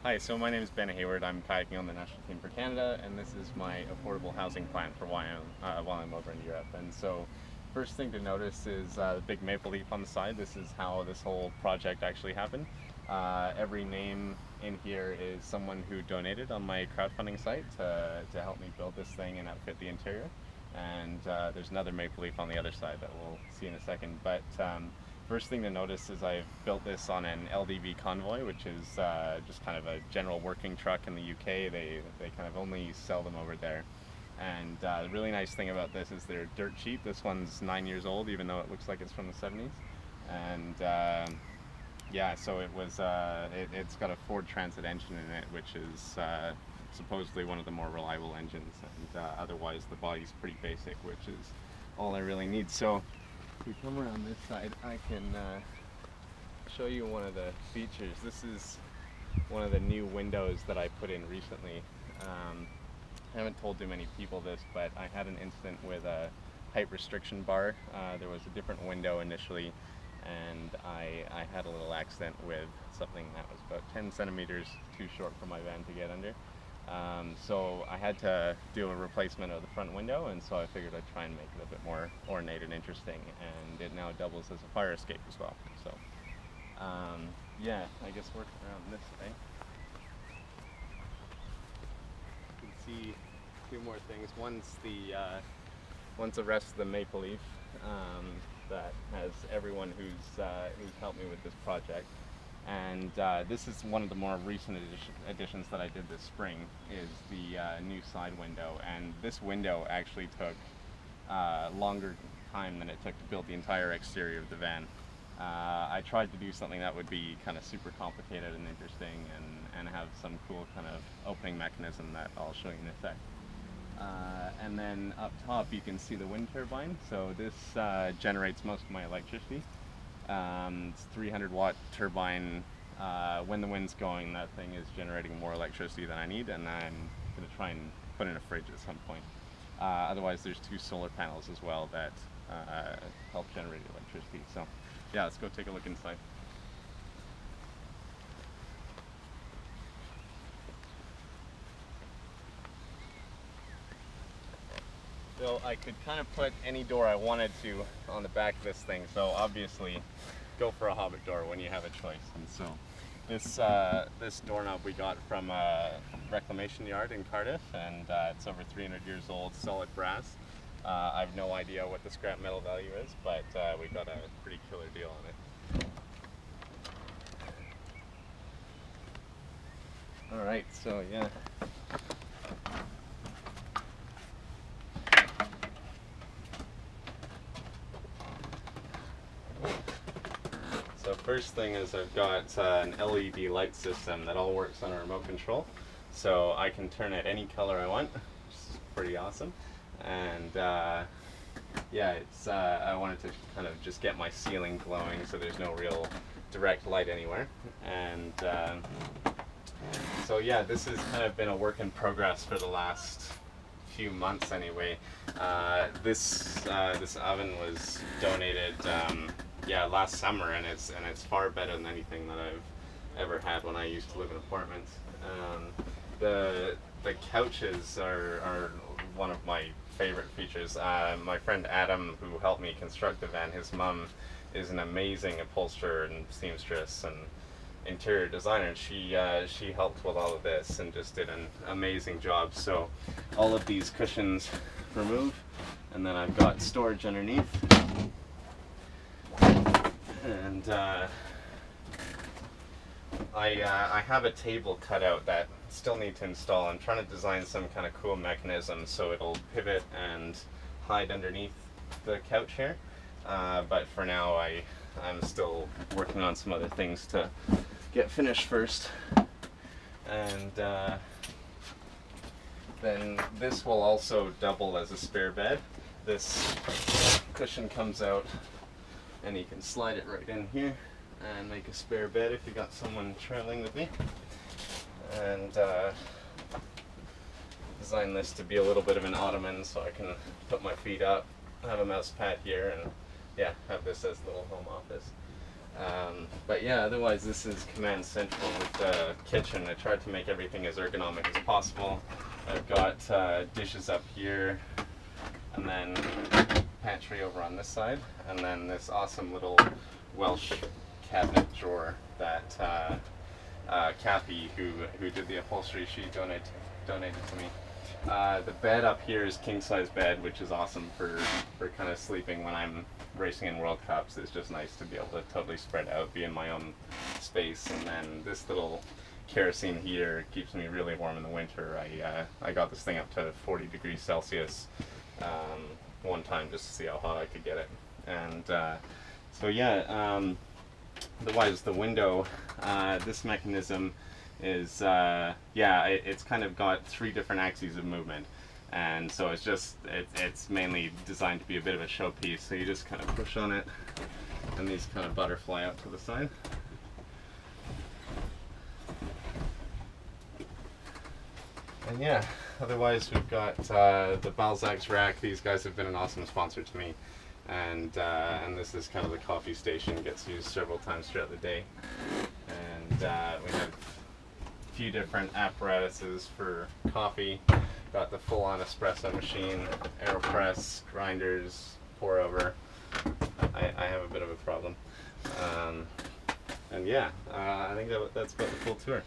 Hi, so my name is Ben Hayward. I'm kayaking on the national team for Canada, and this is my affordable housing plan for while I'm over in Europe. And so, first thing to notice is the big maple leaf on the side. This is how this whole project actually happened. Every name in here is someone who donated on my crowdfunding site to help me build this thing and outfit the interior. And there's another maple leaf on the other side that we'll see in a second. But first thing to notice is I've built this on an LDV Convoy, which is just kind of a general working truck in the UK. They kind of only sell them over there. And the really nice thing about this is they're dirt cheap. This one's 9 years old, even though it looks like it's from the 70s. And yeah, so it's got a Ford Transit engine in it, which is supposedly one of the more reliable engines. And otherwise, the body's pretty basic, which is all I really need. So if we come around this side, I can show you one of the features. This is one of the new windows that I put in recently. I haven't told too many people this, but I had an incident with a height restriction bar. There was a different window initially, and I had a little accident with something that was about 10 centimeters too short for my van to get under. So I had to do a replacement of the front window, and so I figured I'd try and make it a bit more ornate and interesting, and it now doubles as a fire escape as well. So yeah, I guess working around this way, you can see two more things. One's the rest of the maple leaf that has everyone who's helped me with this project. And this is one of the more recent additions that I did this spring, is the new side window. And this window actually took longer time than it took to build the entire exterior of the van. I tried to do something that would be kind of super complicated and interesting, and have some cool kind of opening mechanism that I'll show you in a sec. And then up top you can see the wind turbine. So this generates most of my electricity. It's 300-watt turbine. When the wind's going, that thing is generating more electricity than I need, and I'm going to try and put in a fridge at some point. Otherwise, there's two solar panels as well that help generate electricity. So yeah, let's go take a look inside. So I could kind of put any door I wanted to on the back of this thing. So obviously, go for a Hobbit door when you have a choice. And so this doorknob we got from a reclamation yard in Cardiff, and it's over 300 years old, solid brass. I have no idea what the scrap metal value is, but we got a pretty killer deal on it. All right, so yeah. So first thing is I've got an LED light system that all works on a remote control. So I can turn it any color I want, which is pretty awesome. And yeah, I wanted to kind of just get my ceiling glowing so there's no real direct light anywhere. And so yeah, this has kind of been a work in progress for the last few months anyway. This oven was donated yeah, last summer, and it's far better than anything that I've ever had when I used to live in apartments. The couches are one of my favorite features. My friend Adam, who helped me construct the van, his mom is an amazing upholsterer and seamstress and interior designer, and she helped with all of this and just did an amazing job. So all of these cushions remove, and then I've got storage underneath. And I have a table cut out that still need to install. I'm trying to design some kind of cool mechanism so it'll pivot and hide underneath the couch here. But for now, I'm still working on some other things to get finished first. And then this will also double as a spare bed. This cushion comes out, and you can slide it right in here and make a spare bed if you got someone traveling with me. And design this to be a little bit of an ottoman so I can put my feet up, have a mouse pad here, and yeah, have this as a little home office. But yeah, otherwise this is command central with the kitchen. I tried to make everything as ergonomic as possible. I've got dishes up here, and then pantry over on this side, and then this awesome little Welsh cabinet drawer that Kathy, who did the upholstery, she donated to me. The bed up here is king size bed, which is awesome for kind of sleeping when I'm racing in World Cups. It's just nice to be able to totally spread out, be in my own space. And then this little kerosene heater keeps me really warm in the winter. I got this thing up to 40 degrees Celsius one time just to see how hot I could get it. And so yeah, otherwise the window, this mechanism is it's kind of got 3 different axes of movement, and so it's mainly designed to be a bit of a showpiece. So you just kind of push on it, and these kind of butterfly out to the side. And yeah, otherwise we've got the Balzac's rack. These guys have been an awesome sponsor to me, and this is kind of the coffee station. Gets used several times throughout the day, and we have a few different apparatuses for coffee. Got the full-on espresso machine, AeroPress, grinders, pour over. I have a bit of a problem, and yeah, I think that's about the full tour.